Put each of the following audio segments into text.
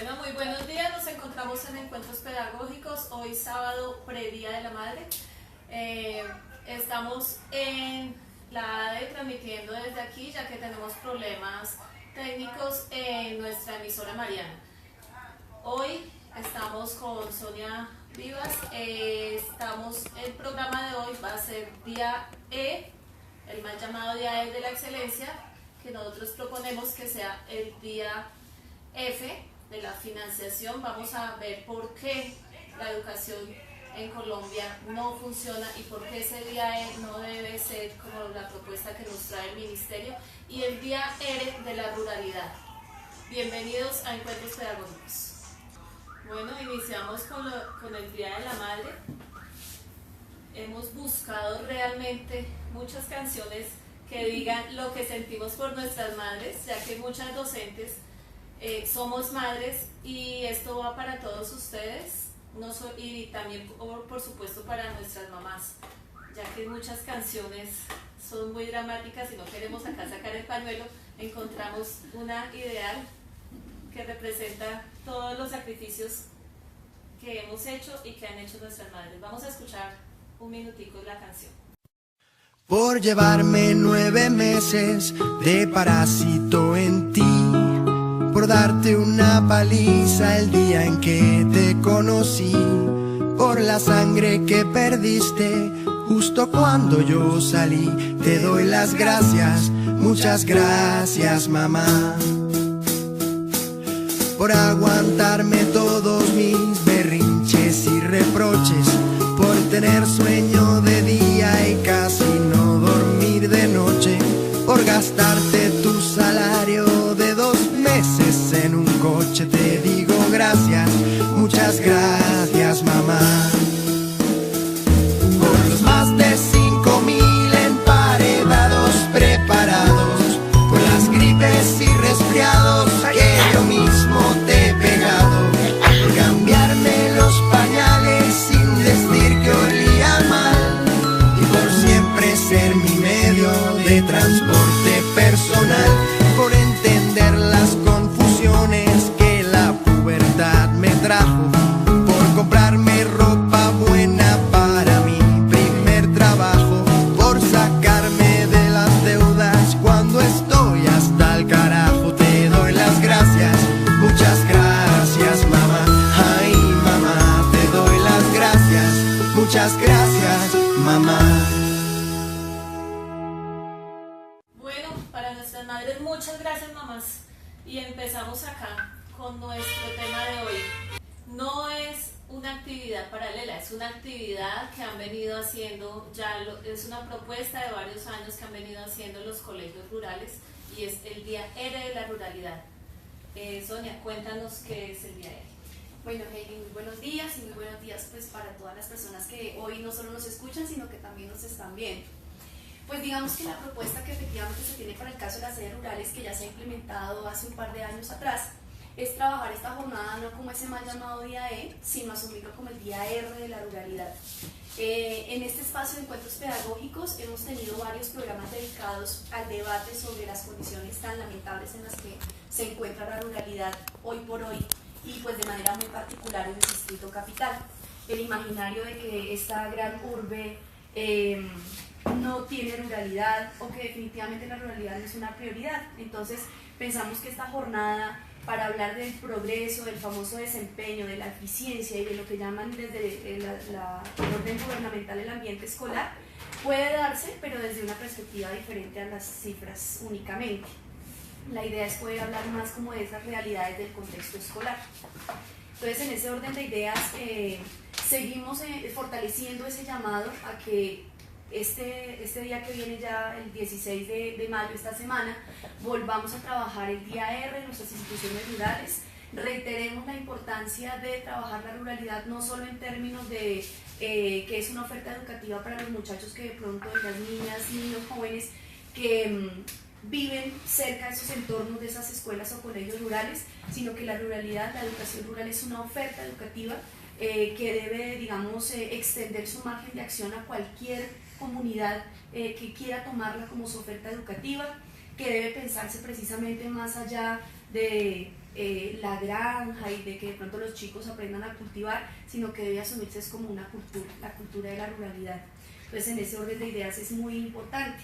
Bueno, muy buenos días. Nos encontramos en Encuentros Pedagógicos, hoy sábado predía de la madre. Estamos en la ADE transmitiendo desde aquí, ya que tenemos problemas técnicos en nuestra emisora Mariana. Hoy estamos con Sonia Vivas. El programa de hoy va a ser día E, el mal llamado día E de la excelencia, que nosotros proponemos que sea el día F de la financiación. Vamos a ver por qué la educación en Colombia no funciona y por qué ese día E no debe ser como la propuesta que nos trae el ministerio, y el día R de la ruralidad. Bienvenidos a Encuentros Pedagógicos. Bueno, iniciamos con el Día de la Madre. Hemos buscado realmente muchas canciones que digan lo que sentimos por nuestras madres, ya que muchas docentes somos madres, y esto va para todos ustedes, y también por supuesto para nuestras mamás, ya que muchas canciones son muy dramáticas y no queremos acá sacar el pañuelo. Encontramos una ideal que representa todos los sacrificios que hemos hecho y que han hecho nuestras madres. Vamos a escuchar un minutico la canción. Por llevarme 9 meses de parásito en ti, por darte una paliza el día en que te conocí, por la sangre que perdiste justo cuando yo salí. Te doy las gracias, muchas gracias, mamá, por aguantarme todos mis berrinches y reproches, por tener sueño de día y casi no dormir de noche, por gastarte tu salario de 2 meses en un coche. Te digo gracias, muchas gracias, mamá, por los más de 5,000 emparedados preparados, por las gripes y resfriados que yo mismo te he pegado, por cambiarme los pañales sin decir que olía mal, y por siempre ser mi medio de transporte personal, por entender las confusiones que la pubertad me trajo, por comprarme ropa buena para mi primer trabajo, por sacarme de las deudas cuando estoy hasta el carajo. Te doy las gracias, muchas gracias, mamá. Ay, mamá, te doy las gracias, muchas gracias, mamá. Bueno, para nuestras madres, muchas gracias, mamás. Y empezamos acá con nuestro tema de hoy. No es una actividad paralela, es una actividad que han venido haciendo, es una propuesta de varios años que han venido haciendo los colegios rurales, y es el Día R de la Ruralidad. Sonia, cuéntanos qué es el Día R. Bueno, Heidi, muy buenos días, y muy buenos días pues para todas las personas que hoy no solo nos escuchan, sino que también nos están viendo. Pues digamos que la propuesta que efectivamente se tiene para el caso de las sedes rurales, que ya se ha implementado hace un par de años atrás, es trabajar esta jornada no como ese mal llamado día E, sino asumirlo como el día R de la ruralidad. En este espacio de encuentros pedagógicos hemos tenido varios programas dedicados al debate sobre las condiciones tan lamentables en las que se encuentra la ruralidad hoy por hoy, y pues de manera muy particular en el Distrito Capital. El imaginario de que esta gran urbe no tiene ruralidad, o que definitivamente la ruralidad no es una prioridad. Entonces pensamos que esta jornada, para hablar del progreso, del famoso desempeño, de la eficiencia y de lo que llaman desde el orden gubernamental el ambiente escolar, puede darse, pero desde una perspectiva diferente a las cifras únicamente. La idea es poder hablar más como de esas realidades del contexto escolar. Entonces, en ese orden de ideas, seguimos fortaleciendo ese llamado a que este día que viene, ya el 16 de mayo, esta semana, volvamos a trabajar el día R en nuestras instituciones rurales. Reiteremos la importancia de trabajar la ruralidad no solo en términos de que es una oferta educativa para los muchachos que de pronto, las niñas, niños, jóvenes que viven cerca de esos entornos, de esas escuelas o colegios rurales, sino que la ruralidad, la educación rural es una oferta educativa que debe, digamos, extender su margen de acción a cualquier comunidad que quiera tomarla como su oferta educativa, que debe pensarse precisamente más allá de la granja y de que de pronto los chicos aprendan a cultivar, sino que debe asumirse es como una cultura, la cultura de la ruralidad. Entonces en ese orden de ideas es muy importante.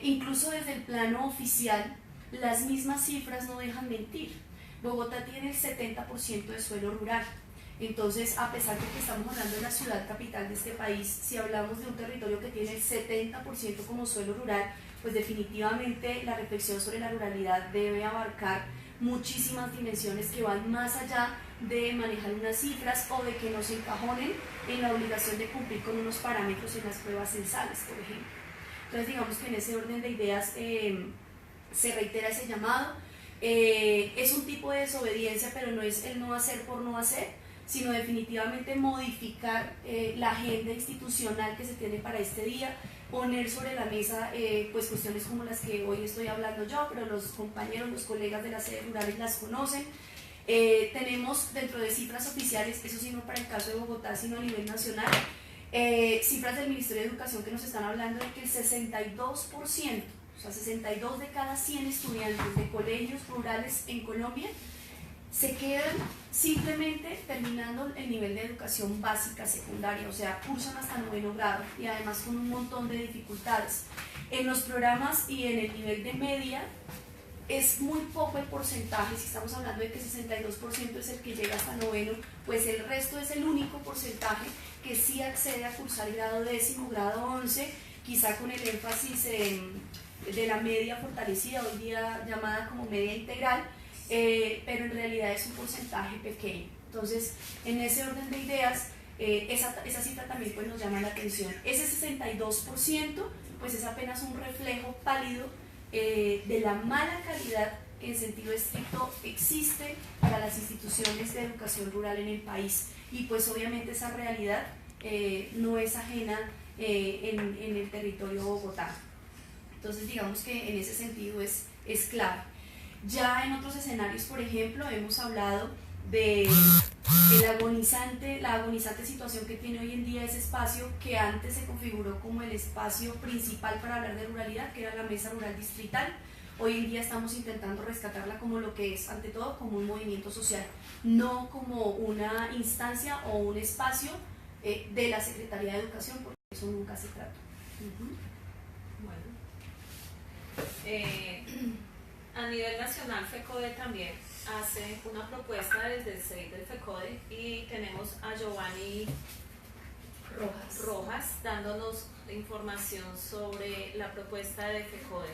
Incluso desde el plano oficial, las mismas cifras no dejan mentir. Bogotá tiene el 70% de suelo rural. Entonces, a pesar de que estamos hablando de la ciudad capital de este país, si hablamos de un territorio que tiene el 70% como suelo rural, pues definitivamente la reflexión sobre la ruralidad debe abarcar muchísimas dimensiones que van más allá de manejar unas cifras o de que nos encajonen en la obligación de cumplir con unos parámetros en las pruebas censales, por ejemplo. Entonces, digamos que en ese orden de ideas se reitera ese llamado. Es un tipo de desobediencia, pero no es el no hacer por no hacer, sino definitivamente modificar la agenda institucional que se tiene para este día, poner sobre la mesa pues cuestiones como las que hoy estoy hablando yo, pero los compañeros, los colegas de las sedes rurales las conocen. Tenemos dentro de cifras oficiales, eso sí no para el caso de Bogotá, sino a nivel nacional, cifras del Ministerio de Educación que nos están hablando de que el 62%, o sea, 62 de cada 100 estudiantes de colegios rurales en Colombia se quedan simplemente terminando el nivel de educación básica secundaria, o sea, cursan hasta 9º grado y además con un montón de dificultades. En los programas y en el nivel de media es muy poco el porcentaje, si estamos hablando de que 62% es el que llega hasta 9º, pues el resto es el único porcentaje que sí accede a cursar el grado 10º, grado 11, quizá con el énfasis de la media fortalecida, hoy día llamada como media integral, pero en realidad es un porcentaje pequeño. Entonces, en ese orden de ideas, esa cifra también pues, nos llama la atención. Ese 62% pues, es apenas un reflejo pálido de la mala calidad que en sentido estricto existe para las instituciones de educación rural en el país. Y pues obviamente esa realidad no es ajena en el territorio bogotano. Entonces digamos que en ese sentido es clave. Ya en otros escenarios, por ejemplo, hemos hablado de la agonizante situación que tiene hoy en día ese espacio que antes se configuró como el espacio principal para hablar de ruralidad, que era la Mesa Rural Distrital. Hoy en día estamos intentando rescatarla como lo que es, ante todo, como un movimiento social, no como una instancia o un espacio de la Secretaría de Educación, porque eso nunca se trató. A nivel nacional, FECODE también hace una propuesta desde el CEI del FECODE y tenemos a Giovanni Rojas dándonos información sobre la propuesta de FECODE.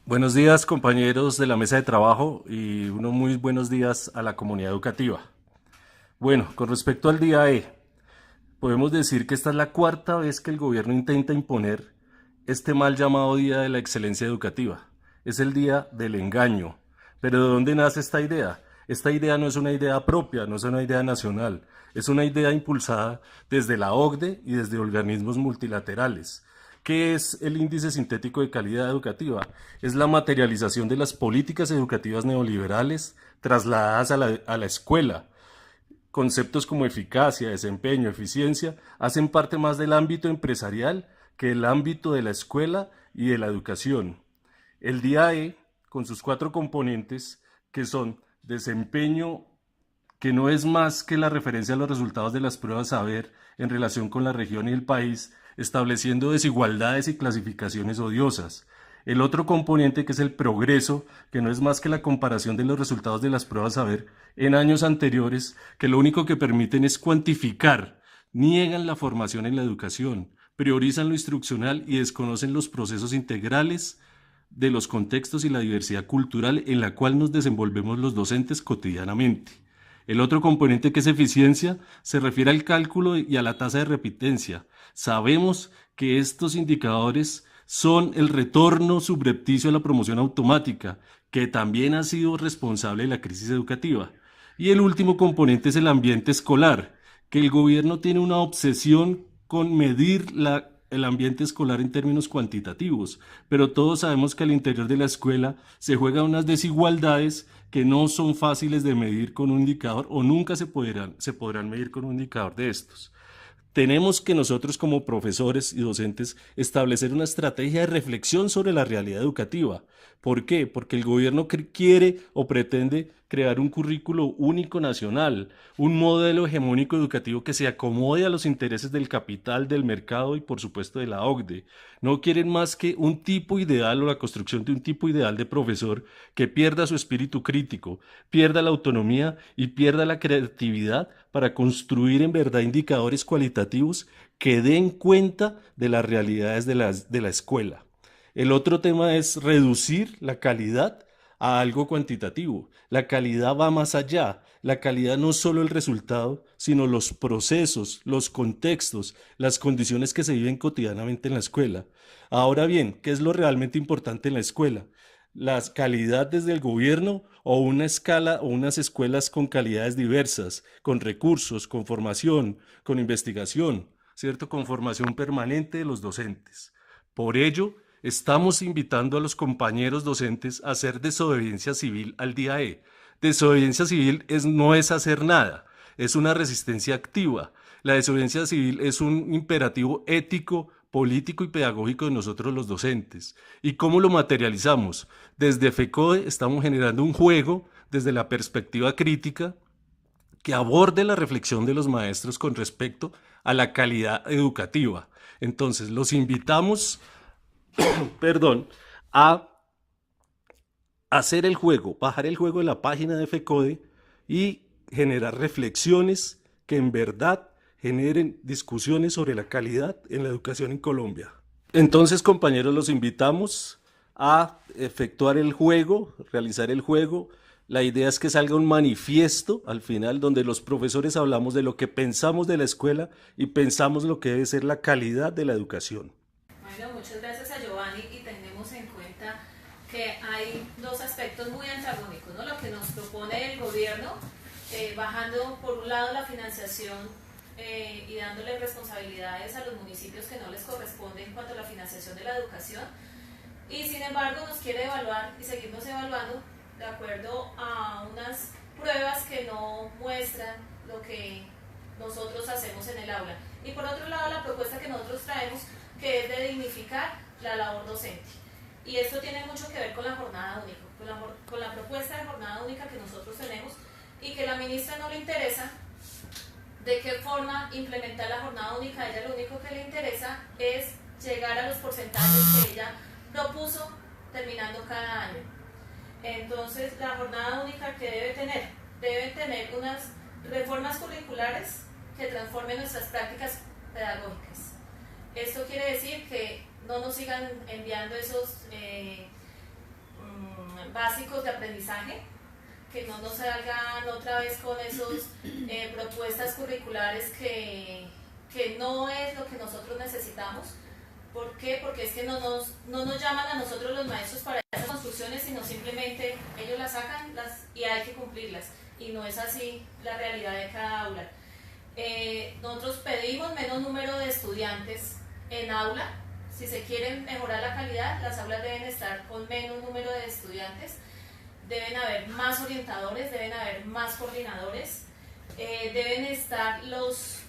Buenos días, compañeros de la mesa de trabajo, y unos muy buenos días a la comunidad educativa. Bueno, con respecto al día E, podemos decir que esta es la cuarta vez que el gobierno intenta imponer este mal llamado Día de la Excelencia Educativa. Es el día del engaño. ¿Pero de dónde nace esta idea? Esta idea no es una idea propia, no es una idea nacional, es una idea impulsada desde la OCDE y desde organismos multilaterales. ¿Qué es el índice sintético de calidad educativa? Es la materialización de las políticas educativas neoliberales trasladadas a la escuela. Conceptos como eficacia, desempeño, eficiencia hacen parte más del ámbito empresarial que el ámbito de la escuela y de la educación. El día E, con sus 4 componentes, que son desempeño, que no es más que la referencia a los resultados de las pruebas saber en relación con la región y el país, estableciendo desigualdades y clasificaciones odiosas. El otro componente, que es el progreso, que no es más que la comparación de los resultados de las pruebas saber en años anteriores, que lo único que permiten es cuantificar, niegan la formación en la educación, priorizan lo instruccional y desconocen los procesos integrales de los contextos y la diversidad cultural en la cual nos desenvolvemos los docentes cotidianamente. El otro componente, que es eficiencia, se refiere al cálculo y a la tasa de repitencia. Sabemos que estos indicadores son el retorno subrepticio a la promoción automática, que también ha sido responsable de la crisis educativa. Y el último componente es el ambiente escolar, que el gobierno tiene una obsesión con medir el ambiente escolar en términos cuantitativos, pero todos sabemos que al interior de la escuela se juegan unas desigualdades que no son fáciles de medir con un indicador o nunca se podrán medir con un indicador de estos. Tenemos que nosotros como profesores y docentes establecer una estrategia de reflexión sobre la realidad educativa. ¿Por qué? Porque el gobierno quiere o pretende crear un currículo único nacional, un modelo hegemónico educativo que se acomode a los intereses del capital, del mercado y por supuesto de la OCDE. No quieren más que un tipo ideal o la construcción de un tipo ideal de profesor que pierda su espíritu crítico, pierda la autonomía y pierda la creatividad para construir en verdad indicadores cualitativos que den cuenta de las realidades de la escuela. El otro tema es reducir la calidad a algo cuantitativo. La calidad va más allá. La calidad no es solo el resultado, sino los procesos, los contextos, las condiciones que se viven cotidianamente en la escuela. Ahora bien, ¿qué es lo realmente importante en la escuela? La calidad desde el gobierno o una escala o unas escuelas con calidades diversas, con recursos, con formación, con investigación, ¿cierto? Con formación permanente de los docentes. Por ello, estamos invitando a los compañeros docentes a hacer desobediencia civil al día E. Desobediencia civil no es hacer nada, es una resistencia activa. La desobediencia civil es un imperativo ético, político y pedagógico de nosotros los docentes. ¿Y cómo lo materializamos? Desde FECODE estamos generando un juego desde la perspectiva crítica que aborde la reflexión de los maestros con respecto a la calidad educativa. Entonces, los invitamos a hacer el juego, bajar el juego de la página de FECODE y generar reflexiones que en verdad generen discusiones sobre la calidad en la educación en Colombia. Entonces, compañeros, los invitamos a efectuar el juego, realizar el juego. La idea es que salga un manifiesto al final donde los profesores hablamos de lo que pensamos de la escuela y pensamos lo que debe ser la calidad de la educación. Bueno, muchas gracias a Giovanni y tenemos en cuenta que hay dos aspectos muy antagónicos, ¿no? Lo que nos propone el gobierno, bajando por un lado la financiación y dándole responsabilidades a los municipios que no les corresponde en cuanto a la financiación de la educación, y sin embargo nos quiere evaluar y seguirnos evaluando de acuerdo a unas pruebas que no muestran lo que nosotros hacemos en el aula. Y por otro lado, la propuesta que nosotros traemos, que es de dignificar la labor docente. Y esto tiene mucho que ver con la jornada única, con la propuesta de jornada única que nosotros tenemos y que a la ministra no le interesa de qué forma implementar la jornada única. A ella lo único que le interesa es llegar a los porcentajes que ella propuso terminando cada año. Entonces, la jornada única que debe tener unas reformas curriculares que transformen nuestras prácticas pedagógicas. Esto quiere decir que no nos sigan enviando esos básicos de aprendizaje, que no nos salgan otra vez con esos propuestas curriculares que no es lo que nosotros necesitamos. ¿Por qué? Porque es que no nos llaman a nosotros los maestros para esas construcciones, sino simplemente ellos las sacan y hay que cumplirlas. Y no es así la realidad de cada aula. Nosotros pedimos menos número de estudiantes en aula. Si se quiere mejorar la calidad, las aulas deben estar con menos número de estudiantes. Deben haber más orientadores, deben haber más coordinadores, deben estar los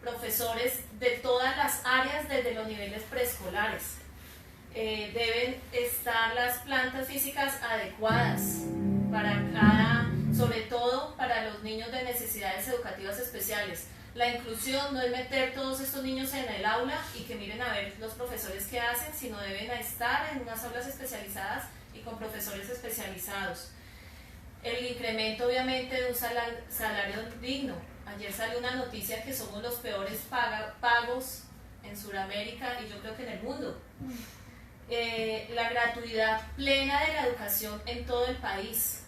profesores de todas las áreas desde los niveles preescolares. Deben estar las plantas físicas adecuadas sobre todo para los niños de necesidades educativas especiales. La inclusión no es meter todos estos niños en el aula y que miren a ver los profesores qué hacen, sino deben estar en unas aulas especializadas y con profesores especializados. El incremento obviamente de un salario digno. Ayer salió una noticia que somos los peores pagos en Sudamérica y yo creo que en el mundo. La gratuidad plena de la educación en todo el país.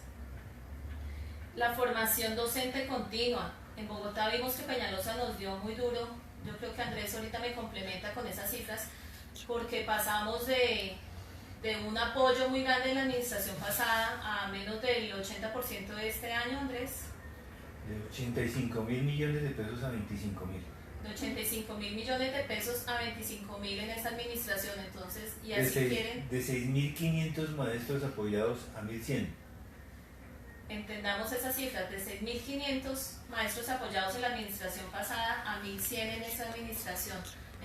La formación docente continua. En Bogotá vimos que Peñalosa nos dio muy duro. Yo creo que Andrés ahorita me complementa con esas cifras, porque pasamos de un apoyo muy grande en la administración pasada a menos del 80% de este año, Andrés. De 85.000 millones de pesos a 25.000. De 85.000 millones de pesos a 25.000 en esta administración. Entonces, y así quieren. De 6.500 maestros apoyados a 1.100. entendamos esas cifras, de 6.500 maestros apoyados en la administración pasada a 1.100 en esa administración.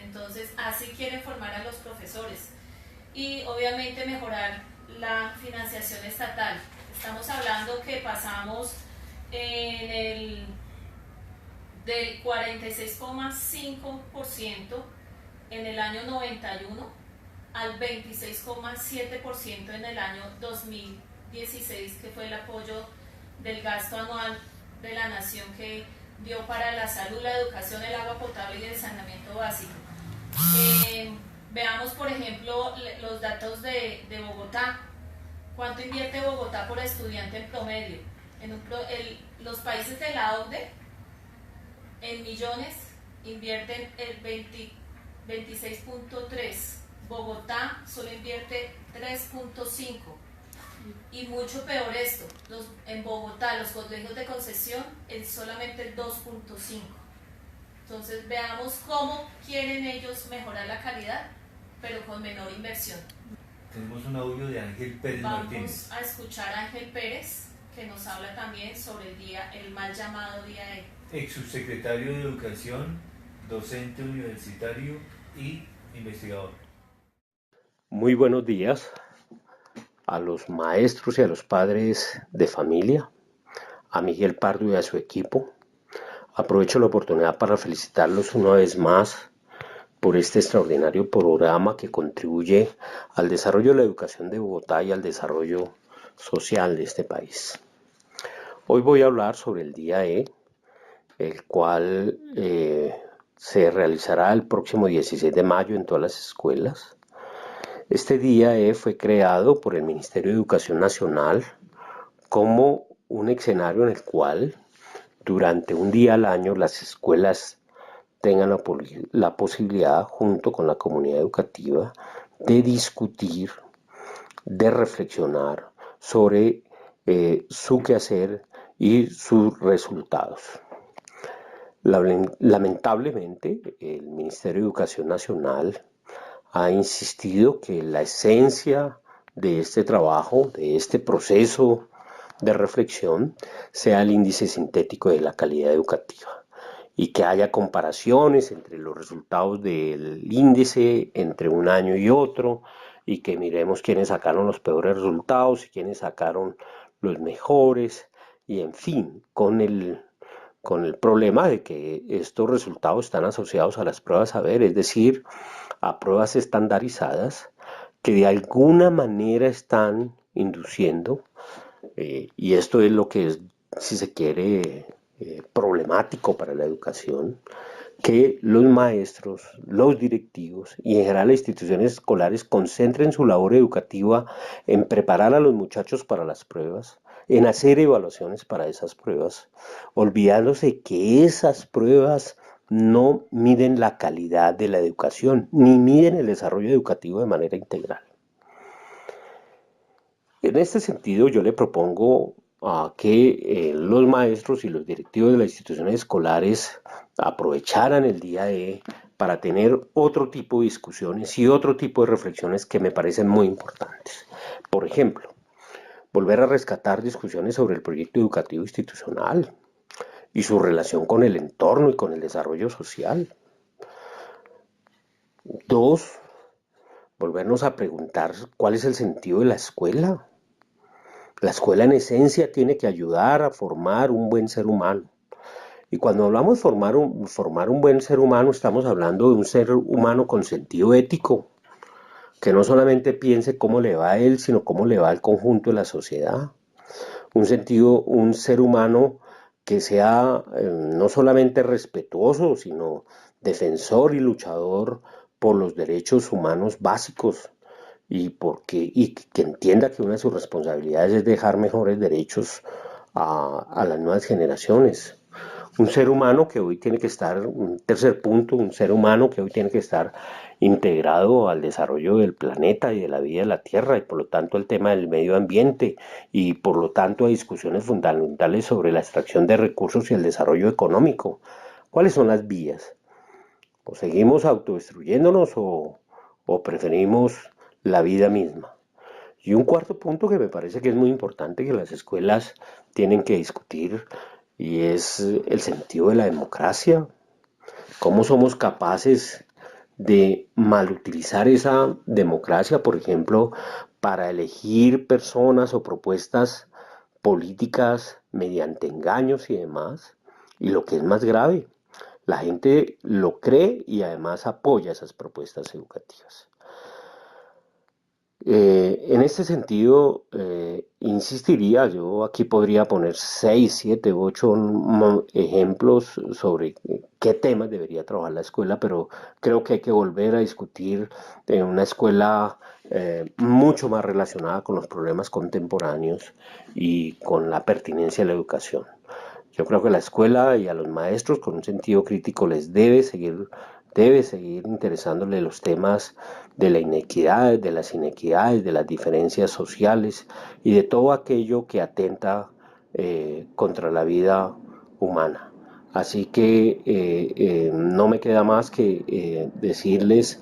Entonces, así quieren formar a los profesores. Y obviamente mejorar la financiación estatal. Estamos hablando que pasamos del 46,5% en el año 91 al 26,7% en el año 2016, que fue el apoyo del gasto anual de la nación que dio para la salud, la educación, el agua potable y el saneamiento básico. Veamos, por ejemplo, los datos de Bogotá. ¿Cuánto invierte Bogotá por estudiante en promedio? Los países de la OCDE en millones invierten el 26.3. Bogotá solo invierte 3.5. Y mucho peor esto, en Bogotá los colegios de concesión es solamente el 2.5. Entonces veamos cómo quieren ellos mejorar la calidad, pero con menor inversión. Tenemos un audio de Ángel Pérez Martínez. Vamos a escuchar a Ángel Pérez, que nos habla también sobre el mal llamado Día E. Ex subsecretario de Educación, docente universitario y investigador. Muy buenos días a los maestros y a los padres de familia, a Miguel Pardo y a su equipo. Aprovecho la oportunidad para felicitarlos una vez más por este extraordinario programa que contribuye al desarrollo de la educación de Bogotá y al desarrollo social de este país. Hoy voy a hablar sobre el Día E, el cual se realizará el próximo 16 de mayo en todas las escuelas. Este Día E fue creado por el Ministerio de Educación Nacional como un escenario en el cual durante un día al año las escuelas tengan la posibilidad, junto con la comunidad educativa, de discutir, de reflexionar sobre su quehacer y sus resultados. Lamentablemente, el Ministerio de Educación Nacional ha insistido que la esencia de este trabajo, de este proceso de reflexión, sea el índice sintético de la calidad educativa y que haya comparaciones entre los resultados del índice entre un año y otro y que miremos quiénes sacaron los peores resultados y quiénes sacaron los mejores y en fin, con el problema de que estos resultados están asociados a las pruebas saber, es decir, a pruebas estandarizadas que de alguna manera están induciendo, y esto es lo que es, si se quiere, problemático para la educación, que los maestros, los directivos y en general las instituciones escolares concentren su labor educativa en preparar a los muchachos para las pruebas, en hacer evaluaciones para esas pruebas, olvidándose que esas pruebas no miden la calidad de la educación, ni miden el desarrollo educativo de manera integral. En este sentido, yo le propongo que los maestros y los directivos de las instituciones escolares aprovecharan el Día E para tener otro tipo de discusiones y otro tipo de reflexiones que me parecen muy importantes. Por ejemplo, volver a rescatar discusiones sobre el proyecto educativo institucional y su relación con el entorno y con el desarrollo social. 2, volvernos a preguntar cuál es el sentido de la escuela. La escuela en esencia tiene que ayudar a formar un buen ser humano. Y cuando hablamos de formar un buen ser humano, estamos hablando de un ser humano con sentido ético, que no solamente piense cómo le va a él, sino cómo le va al conjunto de la sociedad. Un ser humano que sea no solamente respetuoso, sino defensor y luchador por los derechos humanos básicos y que entienda que una de sus responsabilidades es dejar mejores derechos a las nuevas generaciones. Un ser humano que hoy tiene que estar, un tercer punto, un ser humano que hoy tiene que estar integrado al desarrollo del planeta y de la vida de la Tierra y por lo tanto el tema del medio ambiente y por lo tanto a discusiones fundamentales sobre la extracción de recursos y el desarrollo económico. ¿Cuáles son las vías? ¿O seguimos autodestruyéndonos o preferimos la vida misma? Y un cuarto punto que me parece que es muy importante que las escuelas tienen que discutir y es el sentido de la democracia. ¿Cómo somos capaces de malutilizar esa democracia, por ejemplo, para elegir personas o propuestas políticas mediante engaños y demás? Y lo que es más grave, la gente lo cree y además apoya esas propuestas educativas. En este sentido, insistiría, yo aquí podría poner 6, 7, 8 ejemplos sobre qué temas debería trabajar la escuela, pero creo que hay que volver a discutir en una escuela mucho más relacionada con los problemas contemporáneos y con la pertinencia de la educación. Yo creo que la escuela y a los maestros con un sentido crítico les debe seguir interesándole los temas de la inequidad, de las inequidades, de las diferencias sociales y de todo aquello que atenta contra la vida humana. Así que no me queda más que decirles,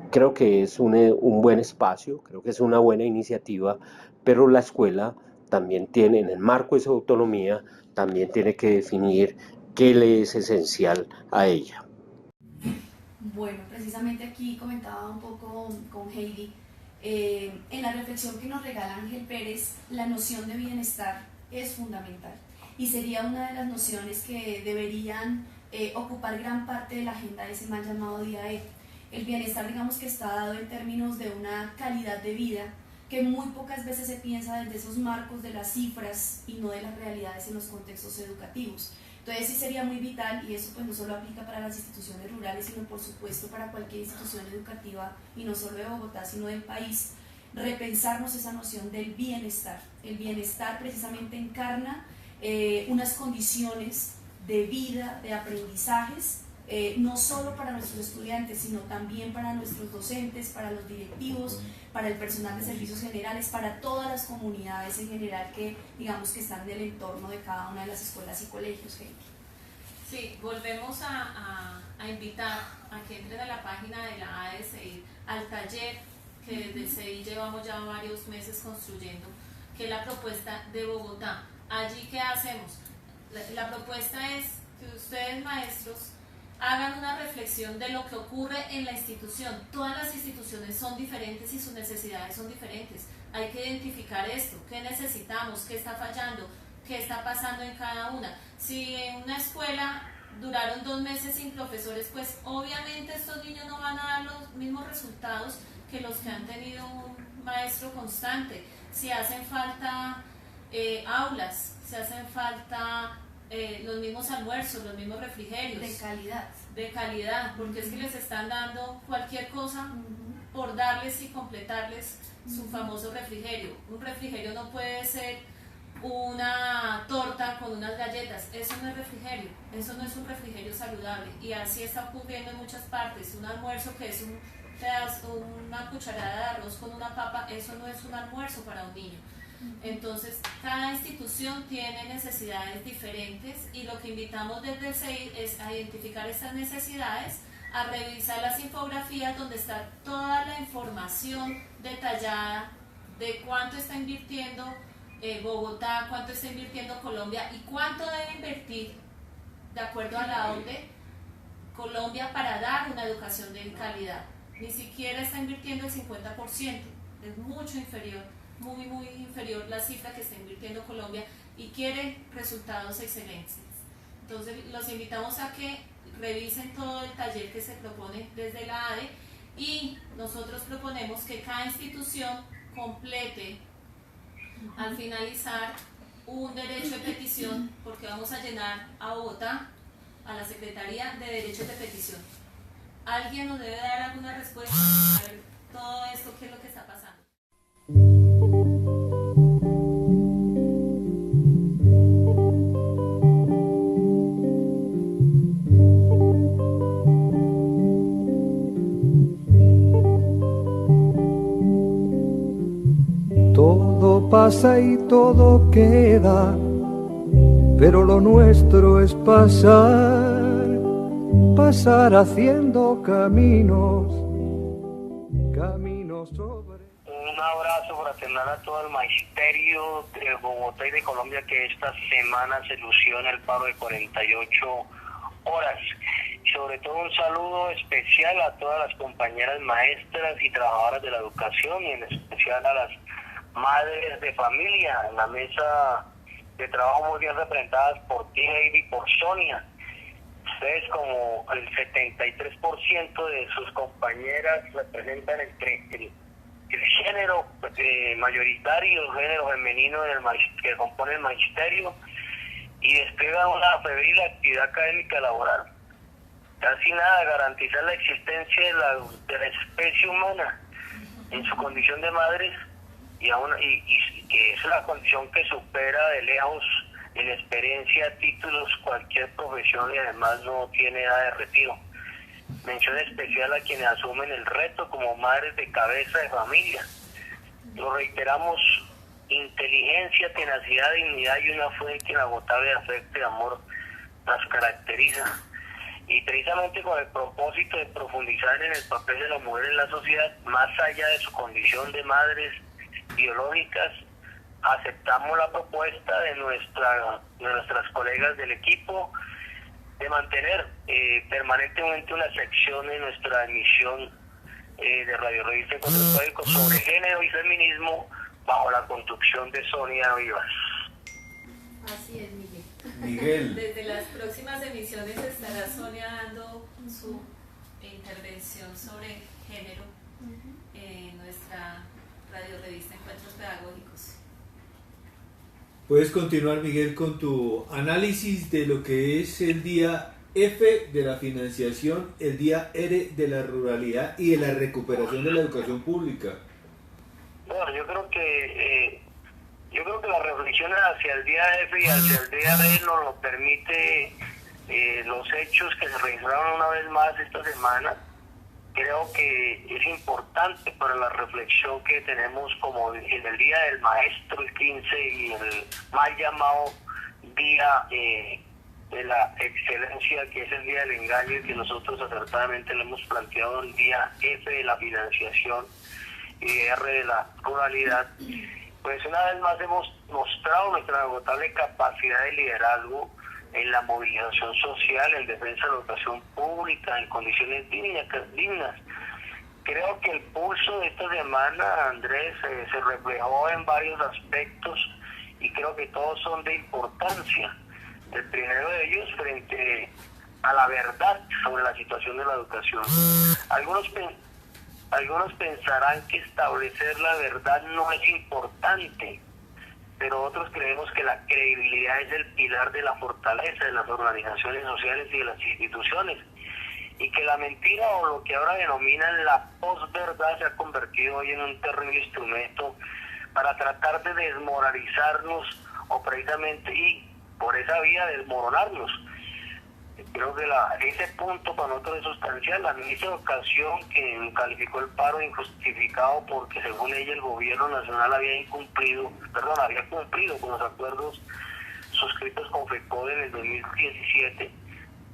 creo que es un buen espacio, creo que es una buena iniciativa, pero la escuela también tiene, en el marco de su autonomía, también tiene que definir qué le es esencial a ella. Bueno, precisamente aquí comentaba un poco con Heidi, en la reflexión que nos regala Ángel Pérez, la noción de bienestar es fundamental y sería una de las nociones que deberían ocupar gran parte de la agenda de ese mal llamado Día E. El bienestar, digamos que está dado en términos de una calidad de vida que muy pocas veces se piensa desde esos marcos de las cifras y no de las realidades en los contextos educativos. Entonces sí sería muy vital, y eso pues no solo aplica para las instituciones rurales, sino por supuesto para cualquier institución educativa, y no solo de Bogotá, sino del país, repensarnos esa noción del bienestar. El bienestar precisamente encarna unas condiciones de vida, de aprendizajes, no solo para nuestros estudiantes, sino también para nuestros docentes, para los directivos, para el personal de servicios generales, para todas las comunidades en general que digamos que están en el entorno de cada una de las escuelas y colegios. Sí, volvemos a invitar a que entren a la página de la ADCI, al taller que desde el CEI llevamos ya varios meses construyendo, que es la propuesta de Bogotá. Allí, ¿qué hacemos? La propuesta es que ustedes, maestros, hagan una reflexión de lo que ocurre en la institución. Todas las instituciones son diferentes y sus necesidades son diferentes. Hay que identificar esto, qué necesitamos, qué está fallando, qué está pasando en cada una. Si en una escuela duraron 2 meses sin profesores, pues obviamente estos niños no van a dar los mismos resultados que los que han tenido un maestro constante. Si hacen falta aulas, si hacen falta los mismos almuerzos, los mismos refrigerios. De calidad, porque es que les están dando cualquier cosa por darles y completarles su famoso refrigerio. Un refrigerio no puede ser una torta con unas galletas, eso no es refrigerio, eso no es un refrigerio saludable, y así está ocurriendo en muchas partes. Un almuerzo que es una cucharada de arroz con una papa, eso no es un almuerzo para un niño. Entonces, cada institución tiene necesidades diferentes y lo que invitamos desde el CEI es a identificar esas necesidades, a revisar las infografías donde está toda la información detallada de cuánto está invirtiendo Bogotá, cuánto está invirtiendo Colombia y cuánto debe invertir, de acuerdo a la OCDE, Colombia para dar una educación de calidad. Ni siquiera está invirtiendo el 50%, es mucho inferior. Muy inferior la cifra que está invirtiendo Colombia y quiere resultados excelentes. Entonces los invitamos a que revisen todo el taller que se propone desde la ADE y nosotros proponemos que cada institución complete al finalizar un derecho de petición, porque vamos a llenar a Bogotá, a la Secretaría de Derechos de Petición. ¿Alguien nos debe dar alguna respuesta a ver todo esto, qué es lo que está pasando? Todo pasa y todo queda, pero lo nuestro es pasar haciendo caminos sobre... Un abrazo para ti. externar a todo el magisterio de Bogotá y de Colombia que esta semana se lució en el paro de 48 horas. Sobre todo un saludo especial a todas las compañeras maestras y trabajadoras de la educación y en especial a las madres de familia en la mesa de trabajo muy bien representadas por ti, Heidi, y por Sonia. Ustedes, como el 73% de sus compañeras representan el género mayoritario, el género femenino que compone el magisterio, y despliegan una febril actividad académica laboral. Casi nada, garantizar la existencia de la especie humana en su condición de madres y que es la condición que supera de lejos en experiencia, títulos, cualquier profesión, y además no tiene edad de retiro. Mención especial a quienes asumen el reto como madres de cabeza de familia. Lo reiteramos, inteligencia, tenacidad, dignidad y una fuente inagotable de afecto y amor las caracteriza. Y precisamente con el propósito de profundizar en el papel de la mujer en la sociedad, más allá de su condición de madres biológicas, aceptamos la propuesta de nuestras colegas del equipo de mantener permanentemente una sección en nuestra emisión de Radio Revista Encuentros Pedagógicos sobre género y feminismo bajo la conducción de Sonia Vivas. Así es, Miguel. Miguel. Desde las próximas emisiones estará Sonia dando su intervención sobre género en nuestra Radio Revista Encuentros Pedagógicos. Puedes continuar, Miguel, con tu análisis de lo que es el día F de la financiación, el día R de la ruralidad y de la recuperación de la educación pública. Bueno, yo creo que la reflexión hacia el día F y hacia el día R nos lo permite los hechos que se registraron una vez más esta semana. Creo que es importante para la reflexión que tenemos como en el Día del Maestro, el 15, y el mal llamado Día de la Excelencia, que es el Día del Engaño, y que nosotros acertadamente le hemos planteado el día F de la financiación y R de la ruralidad. Pues una vez más hemos mostrado nuestra agotable capacidad de liderazgo en la movilización social, en defensa de la educación pública, en condiciones dignas. Creo que el pulso de esta semana, Andrés, se reflejó en varios aspectos y creo que todos son de importancia. El primero de ellos frente a la verdad sobre la situación de la educación. Algunos pensarán que establecer la verdad no es importante, pero otros creemos que la credibilidad es el pilar de la fortaleza de las organizaciones sociales y de las instituciones, y que la mentira, o lo que ahora denominan la posverdad, se ha convertido hoy en un terrible instrumento para tratar de desmoralizarnos o precisamente y por esa vía desmoronarnos. Creo que ese punto para nosotros es sustancial. La ministra de Educación, que calificó el paro injustificado porque según ella el gobierno nacional había cumplido con los acuerdos suscritos con FECODE en el 2017,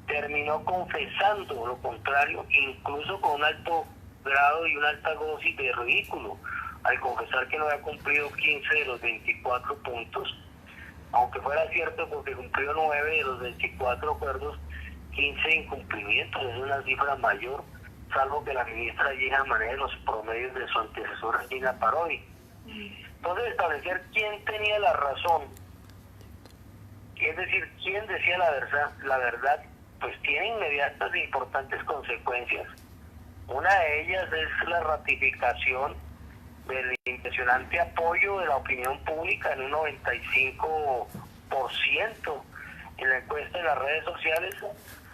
terminó confesando lo contrario, incluso con un alto grado y una alta dosis de ridículo, al confesar que no había cumplido 15 de los 24 puntos, aunque fuera cierto porque cumplió 9 de los 24 acuerdos, 15 incumplimientos. Es una cifra mayor, salvo que la ministra Gina maneje los promedios de su antecesora Gina Parodi. Entonces, establecer quién tenía la razón, es decir, quién decía la verdad, pues tiene inmediatas e importantes consecuencias. Una de ellas es la ratificación del impresionante apoyo de la opinión pública en un 95% en la encuesta de las redes sociales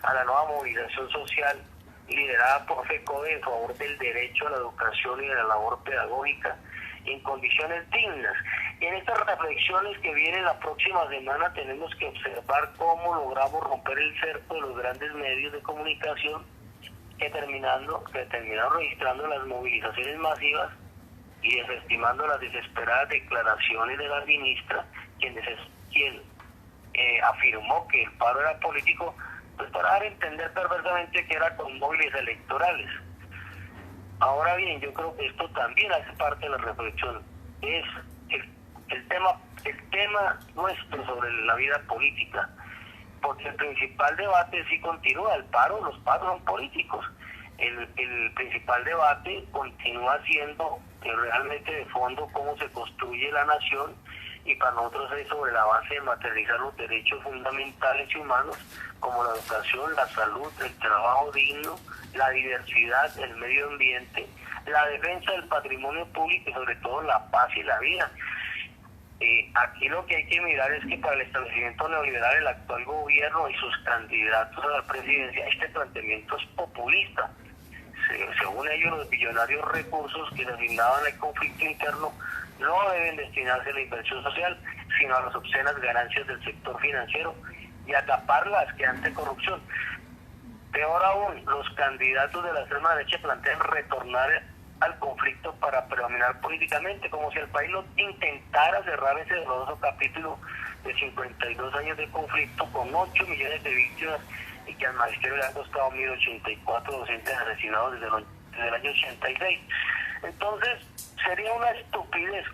a la nueva movilización social liderada por FECODE en favor del derecho a la educación y de la labor pedagógica en condiciones dignas. Y en estas reflexiones que vienen la próxima semana tenemos que observar cómo logramos romper el cerco de los grandes medios de comunicación que terminaron registrando las movilizaciones masivas y desestimando las desesperadas declaraciones de la ministra, quien afirmó que el paro era político, pues para dar a entender perversamente que era con móviles electorales. Ahora bien, yo creo que esto también hace parte de la reflexión. es el tema nuestro sobre la vida política, porque el principal debate sí continúa, los paros son políticos. El principal debate continúa siendo realmente de fondo cómo se construye la nación, y para nosotros es sobre la base de materializar los derechos fundamentales y humanos como la educación, la salud, el trabajo digno, la diversidad, el medio ambiente, la defensa del patrimonio público y sobre todo la paz y la vida. Aquí lo que hay que mirar es que para el establecimiento neoliberal, el actual gobierno y sus candidatos a la presidencia, este planteamiento es populista. Según ellos, los billonarios recursos que asignaban al conflicto interno no deben destinarse a la inversión social, sino a las obscenas ganancias del sector financiero y a tapar la asqueante corrupción. Peor aún, los candidatos de la extrema derecha plantean retornar al conflicto para predominar políticamente, como si el país no intentara cerrar ese doloroso capítulo de 52 años de conflicto con 8 millones de víctimas, y que al magisterio le han costado 1.084 docentes asesinados desde el año 86. Entonces, sería una estupidez,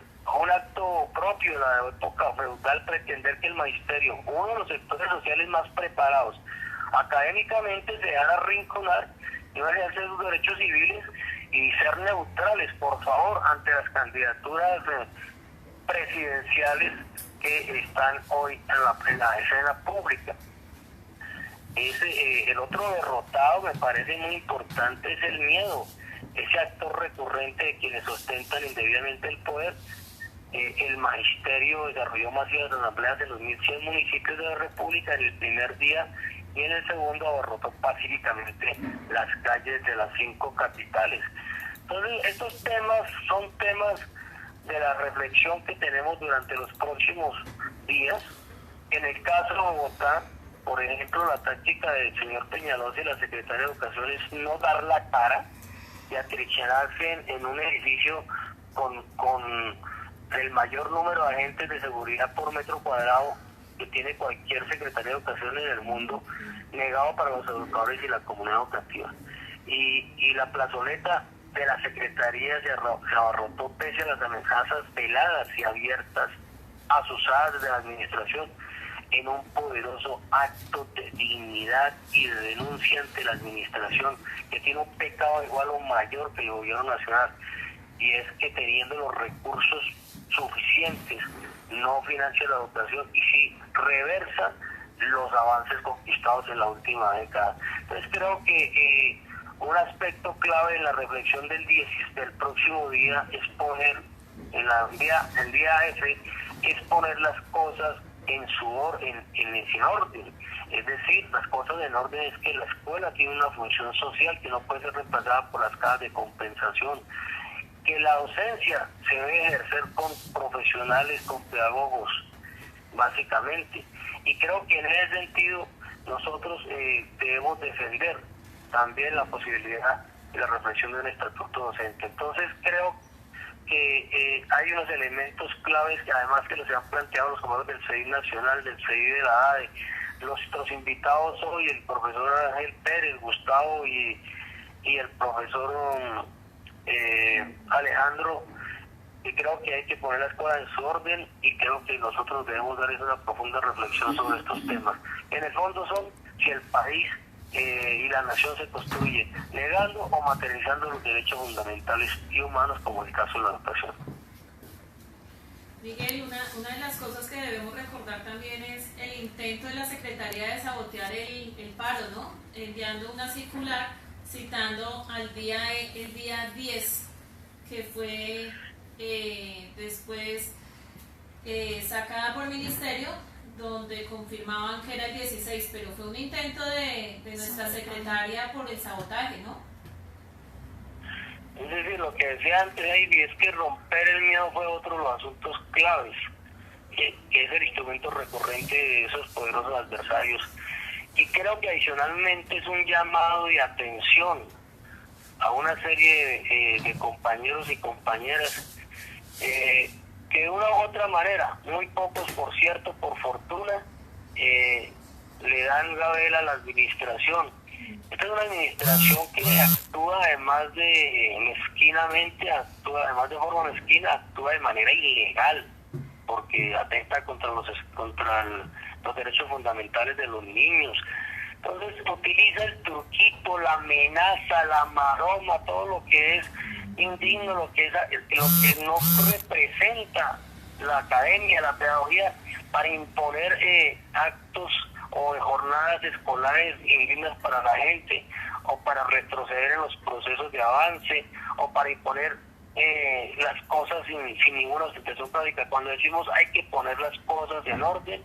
un acto propio de la época feudal, pretender que el magisterio, uno de los sectores sociales más preparados académicamente, se dejara arrinconar y no ejercer sus derechos civiles y ser neutrales, por favor, ante las candidaturas presidenciales que están hoy en la escena pública. El otro derrotado, me parece muy importante, es el miedo, ese acto recurrente de quienes ostentan indebidamente el poder. El magisterio desarrolló masivas asambleas en los 1.100 municipios de la República en el primer día, y en el segundo abarrotó pacíficamente las calles de las 5 capitales. Entonces, estos temas son temas de la reflexión que tenemos durante los próximos días. En el caso de Bogotá, por ejemplo, la táctica del señor Peñalosa y la secretaria de Educación es no dar la cara y atrincherarse en un edificio con el mayor número de agentes de seguridad por metro cuadrado que tiene cualquier secretaría de Educación en el mundo, negado para los educadores y la comunidad educativa. Y la plazoleta de la Secretaría se abarrotó pese a las amenazas veladas y abiertas, asusadas desde la administración, en un poderoso acto de dignidad y de denuncia ante la administración, que tiene un pecado igual o mayor que el gobierno nacional, y es que teniendo los recursos suficientes no financia la educación y sí reversa los avances conquistados en la última década. Entonces creo que un aspecto clave en la reflexión del próximo día es poner el día F, es poner las cosas en su orden, en orden. Es decir, las cosas en orden es que la escuela tiene una función social que no puede ser reemplazada por las cajas de compensación, que la docencia se debe ejercer con profesionales, con pedagogos, básicamente. Y creo que en ese sentido nosotros debemos defender también la posibilidad de la reflexión de un estatuto docente. Entonces creo que hay unos elementos claves que además que los han planteado los compañeros del CEDI nacional, del CEDI de la ADE, los invitados hoy, el profesor Ángel Pérez, Gustavo y el profesor Alejandro, y creo que hay que poner la escuela en su orden, y creo que nosotros debemos dar una profunda reflexión sobre estos temas. En el fondo son si el país y la nación se construye negando o materializando los derechos fundamentales y humanos, como el caso de la educación. Miguel, una de las cosas que debemos recordar también es el intento de la Secretaría de sabotear el paro, ¿no? Enviando una circular citando el día 10, que fue después sacada por el ministerio, donde confirmaban que era el 16, pero fue un intento de nuestra secretaria por el sabotaje, ¿no? Es decir, lo que decía antes, Heidi, es que romper el miedo fue otro de los asuntos claves, que es el instrumento recurrente de esos poderosos adversarios. Y creo que adicionalmente es un llamado de atención a una serie de compañeros y compañeras que de una u otra manera, muy pocos por cierto, por fortuna, le dan gabela a la administración. Esta es una administración que actúa además de mezquinamente, además de forma mezquina, actúa de manera ilegal, porque atenta contra los derechos fundamentales de los niños. Entonces utiliza el truquito, la amenaza, la maroma, todo lo que es indigno, lo que no representa la academia, la pedagogía, para imponer actos o jornadas escolares indignas para la gente, o para retroceder en los procesos de avance, o para imponer las cosas sin ninguna ostentación práctica. Cuando decimos hay que poner las cosas en orden,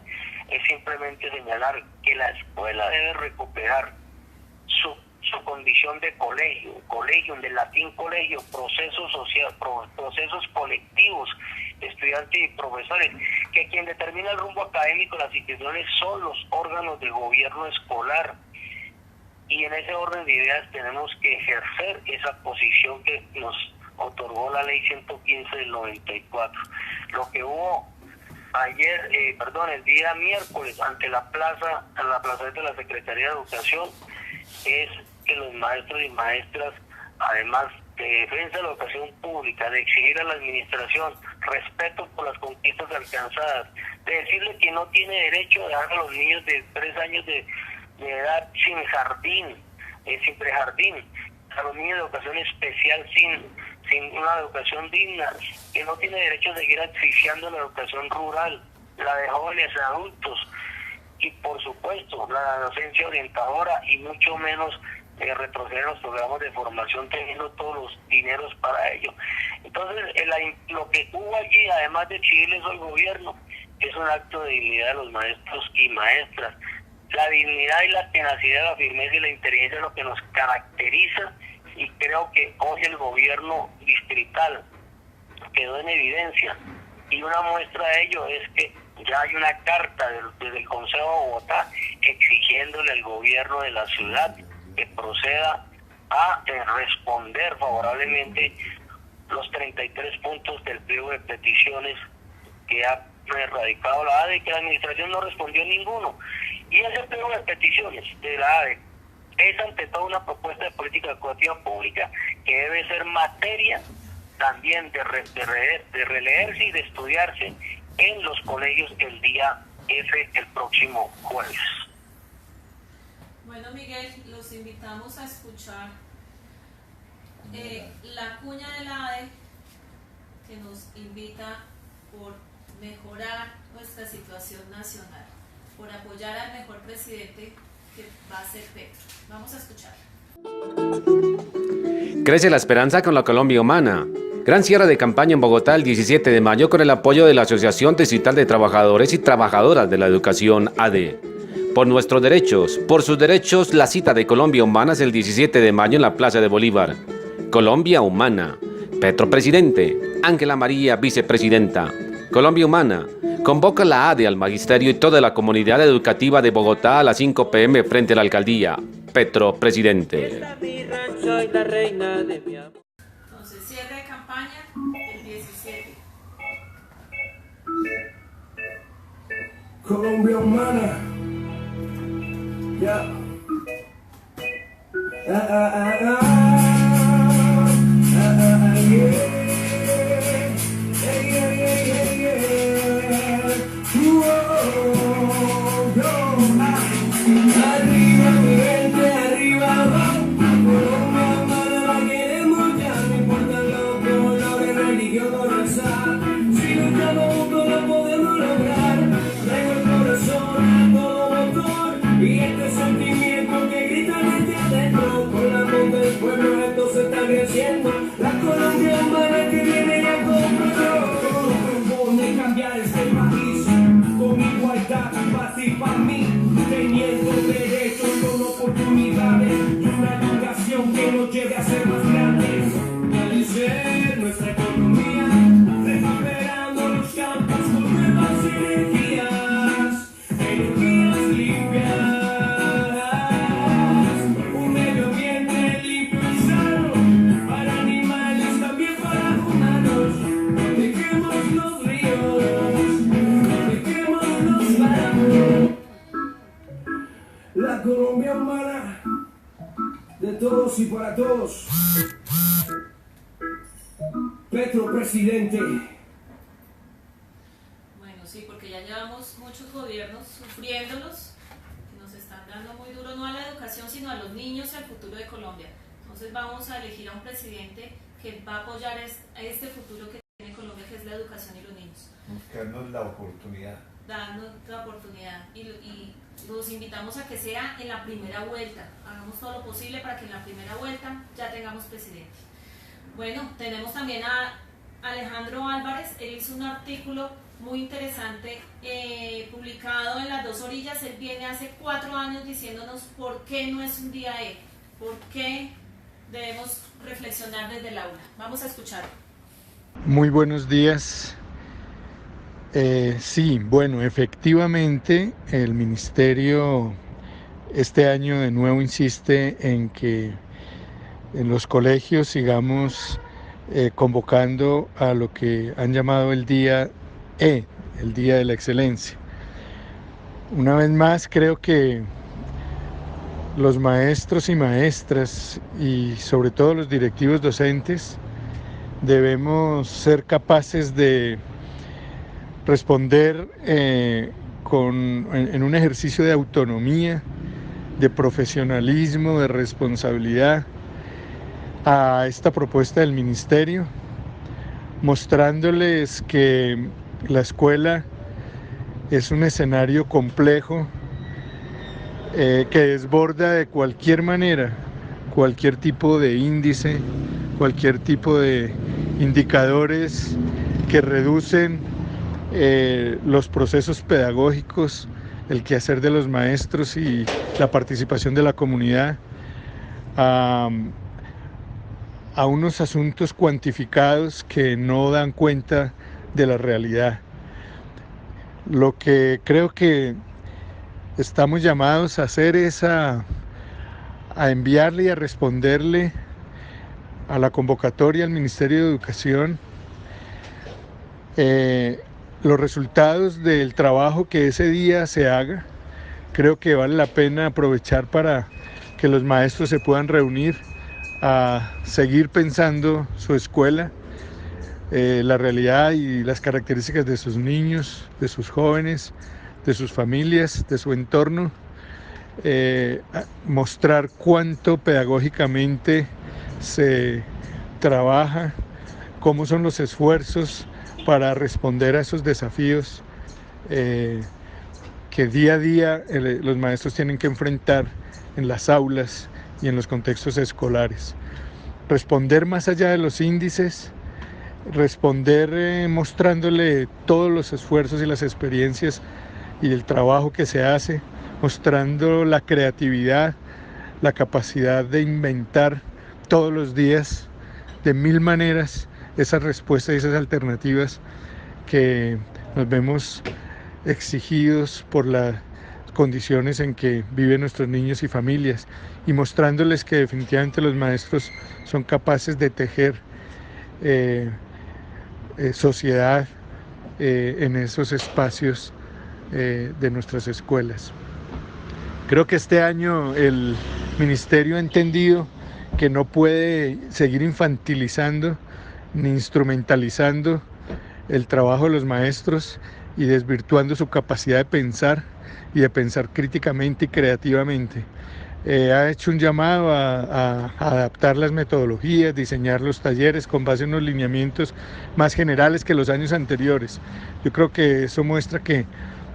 es simplemente señalar que la escuela debe recuperar su condición de colegium, del latín colegio, procesos colectivos, estudiantes y profesores, que quien determina el rumbo académico de las instituciones son los órganos de gobierno escolar, y en ese orden de ideas tenemos que ejercer esa posición que nos otorgó la ley 115 del 94. Lo que hubo el día miércoles ante la plaza de la Secretaría de Educación, es que los maestros y maestras, además de defensa de la educación pública, de exigir a la administración respeto por las conquistas alcanzadas, de decirle que no tiene derecho a dejar a los niños de 3 años de edad sin jardín, sin prejardín, a los niños de educación especial sin una educación digna, que no tiene derecho a seguir asfixiando la educación rural, la de jóvenes y adultos, y por supuesto la docencia orientadora, y mucho menos retroceder en los programas de formación teniendo todos los dineros para ello. Entonces lo que hubo allí, además de exigirles al gobierno, es un acto de dignidad de los maestros y maestras. La dignidad y la tenacidad, la firmeza y la inteligencia es lo que nos caracteriza, y creo que hoy el gobierno distrital quedó en evidencia, y una muestra de ello es que ya hay una carta desde el Consejo de Bogotá exigiéndole al gobierno de la ciudad que proceda a responder favorablemente los 33 puntos del pliego de peticiones que ha radicado la ADE, que la administración no respondió ninguno. Y ese pliego de peticiones de la ADE es ante todo una propuesta de política educativa pública que debe ser materia también de releerse y de estudiarse en los colegios el día F, el próximo jueves. Bueno, Miguel, los invitamos a escuchar la cuña de la ADE, que nos invita por mejorar nuestra situación nacional, por apoyar al mejor presidente que va a ser Petro. Vamos a escuchar. Crece la esperanza con la Colombia Humana. Gran cierre de campaña en Bogotá el 17 de mayo con el apoyo de la Asociación Distrital de Trabajadores y Trabajadoras de la Educación ADE. Por nuestros derechos, por sus derechos, la cita de Colombia Humana es el 17 de mayo en la Plaza de Bolívar. Colombia Humana. Petro presidente, Ángela María vicepresidenta. Colombia Humana. Convoca la ADE al magisterio y toda la comunidad educativa de Bogotá a las 5 p.m. frente a la alcaldía. Petro presidente. Entonces, cierre de campaña el 17. Colombia Humana. Ya. Arriba mi gente, arriba vamos. Colombia Humana la queremos ya, no importa los colores, religión o raza. Si luchamos juntos lo podemos lograr. Traigo el corazón a todo motor, y este sentimiento que grita desde adentro. Con la voz del pueblo esto se está creciendo. La Colombia Humana que viene ya con control. De cambiar este país con igualdad, paz y para mí, teniendo derechos con oportunidades y una educación que nos lleve a ser más grandes. Fortalecer nuestra economía, recuperando los campos con nuevas energías limpias, un medio ambiente limpio y sano para animales, también para humanos. Dejemos los ríos, dejemos los lagos. La Colombia Humana todos y para todos. Petro, presidente. Bueno, sí, porque ya llevamos muchos gobiernos sufriéndolos, que nos están dando muy duro, no a la educación, sino a los niños y al futuro de Colombia. Entonces vamos a elegir a un presidente que va a apoyar este futuro que tiene Colombia, que es la educación y los niños. Buscarnos la oportunidad. Darnos la oportunidad y los invitamos a que sea en la primera vuelta. Hagamos todo lo posible para que en la primera vuelta ya tengamos presidente. Bueno, tenemos también a Alejandro Álvarez. Él hizo un artículo muy interesante publicado en Las Dos Orillas. Él viene hace 4 años diciéndonos por qué no es un día E, por qué debemos reflexionar desde el aula. Vamos a escucharlo. Muy buenos días. Sí, bueno, efectivamente el ministerio este año de nuevo insiste en que en los colegios sigamos convocando a lo que han llamado el día E, el Día de la Excelencia. Una vez más, creo que los maestros y maestras y sobre todo los directivos docentes debemos ser capaces de responder en un ejercicio de autonomía, de profesionalismo, de responsabilidad a esta propuesta del ministerio, mostrándoles que la escuela es un escenario complejo que desborda de cualquier manera cualquier tipo de índice, cualquier tipo de indicadores que reducen los procesos pedagógicos, el quehacer de los maestros y la participación de la comunidad a unos asuntos cuantificados que no dan cuenta de la realidad. Lo que creo que estamos llamados a hacer es a enviarle y a responderle a la convocatoria al Ministerio de Educación los resultados del trabajo que ese día se haga. Creo que vale la pena aprovechar para que los maestros se puedan reunir a seguir pensando su escuela, la realidad y las características de sus niños, de sus jóvenes, de sus familias, de su entorno, mostrar cuánto pedagógicamente se trabaja, cómo son los esfuerzos para responder a esos desafíos que día a día los maestros tienen que enfrentar en las aulas y en los contextos escolares. Responder más allá de los índices, responder mostrándole todos los esfuerzos y las experiencias y el trabajo que se hace, mostrando la creatividad, la capacidad de inventar todos los días de 1000 maneras esas respuestas y esas alternativas que nos vemos exigidos por las condiciones en que viven nuestros niños y familias, y mostrándoles que definitivamente los maestros son capaces de tejer sociedad en esos espacios de nuestras escuelas. Creo que este año el ministerio ha entendido que no puede seguir infantilizando ni instrumentalizando el trabajo de los maestros y desvirtuando su capacidad de pensar y de pensar críticamente y creativamente. Ha hecho un llamado a adaptar las metodologías, diseñar los talleres con base en unos lineamientos más generales que los años anteriores. Yo creo que eso muestra que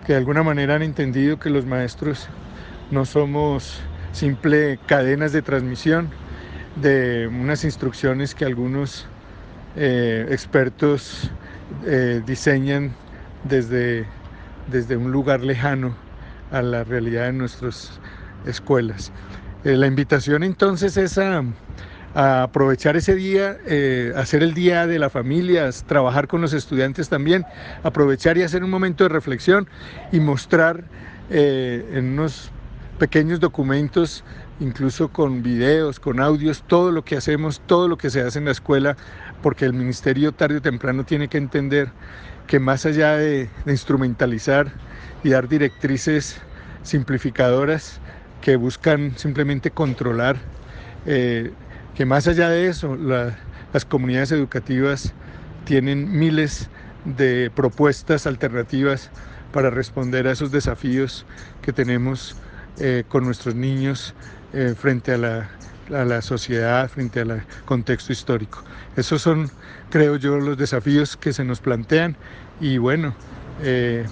de alguna manera han entendido que los maestros no somos simple cadenas de transmisión de unas instrucciones que algunos expertos diseñan desde un lugar lejano a la realidad de nuestras escuelas. La invitación entonces es a aprovechar ese día, hacer el día de la familia, trabajar con los estudiantes también, aprovechar y hacer un momento de reflexión y mostrar en unos pequeños documentos, incluso con videos, con audios, todo lo que hacemos, todo lo que se hace en la escuela, porque el ministerio tarde o temprano tiene que entender que más allá de instrumentalizar y dar directrices simplificadoras que buscan simplemente controlar que más allá de eso, las comunidades educativas tienen miles de propuestas alternativas para responder a esos desafíos que tenemos con nuestros niños frente a la sociedad, frente al contexto histórico. Esos son, creo yo, los desafíos que se nos plantean y bueno,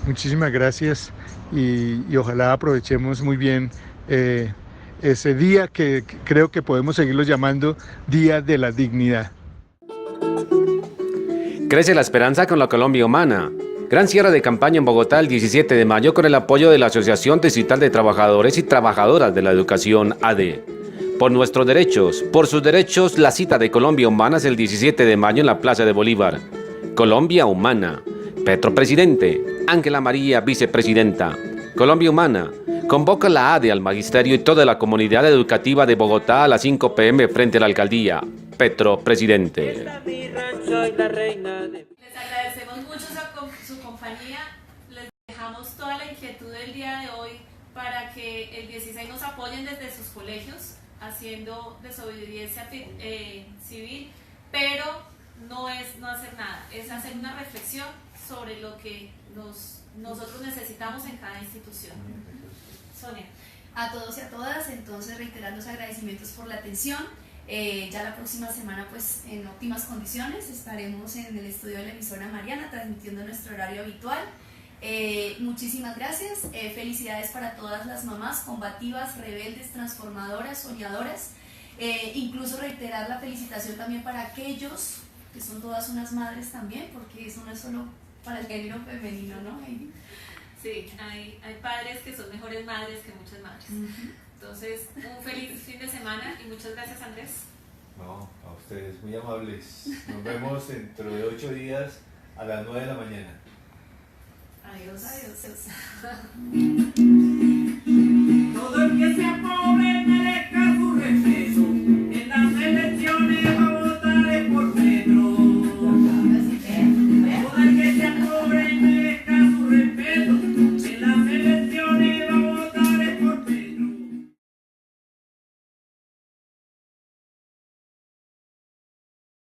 muchísimas gracias y ojalá aprovechemos muy bien ese día que creo que podemos seguirlo llamando Día de la Dignidad. Crece la esperanza con la Colombia Humana. Gran cierre de campaña en Bogotá el 17 de mayo con el apoyo de la Asociación Distrital de Trabajadores y Trabajadoras de la Educación AD. Por nuestros derechos, por sus derechos, la cita de Colombia Humana es el 17 de mayo en la Plaza de Bolívar. Colombia Humana. Petro presidente, Ángela María vicepresidenta. Colombia Humana. Convoca la ADE al magisterio y toda la comunidad educativa de Bogotá a las 5 p.m. frente a la alcaldía. Petro presidente. Les agradecemos mucho su compañía. Les dejamos toda la inquietud del día de hoy para que el 16 nos apoyen desde sus colegios haciendo desobediencia civil, pero no es no hacer nada, es hacer una reflexión sobre lo que nosotros necesitamos en cada institución. Sonia. A todos y a todas, entonces reiterar los agradecimientos por la atención. Ya la próxima semana, pues en óptimas condiciones, estaremos en el estudio de la emisora Mariana transmitiendo nuestro horario habitual. Muchísimas gracias, felicidades para todas las mamás combativas, rebeldes, transformadoras, soñadoras. Incluso reiterar la felicitación también para aquellos que son todas unas madres también, porque eso no es solo para el género femenino, ¿no, Heidi? Sí, hay padres que son mejores madres que muchas madres. Entonces, un feliz fin de semana y muchas gracias, Andrés. No, a ustedes, muy amables. Nos vemos dentro de 8 días a las 9 de la mañana. Adiós, adiós.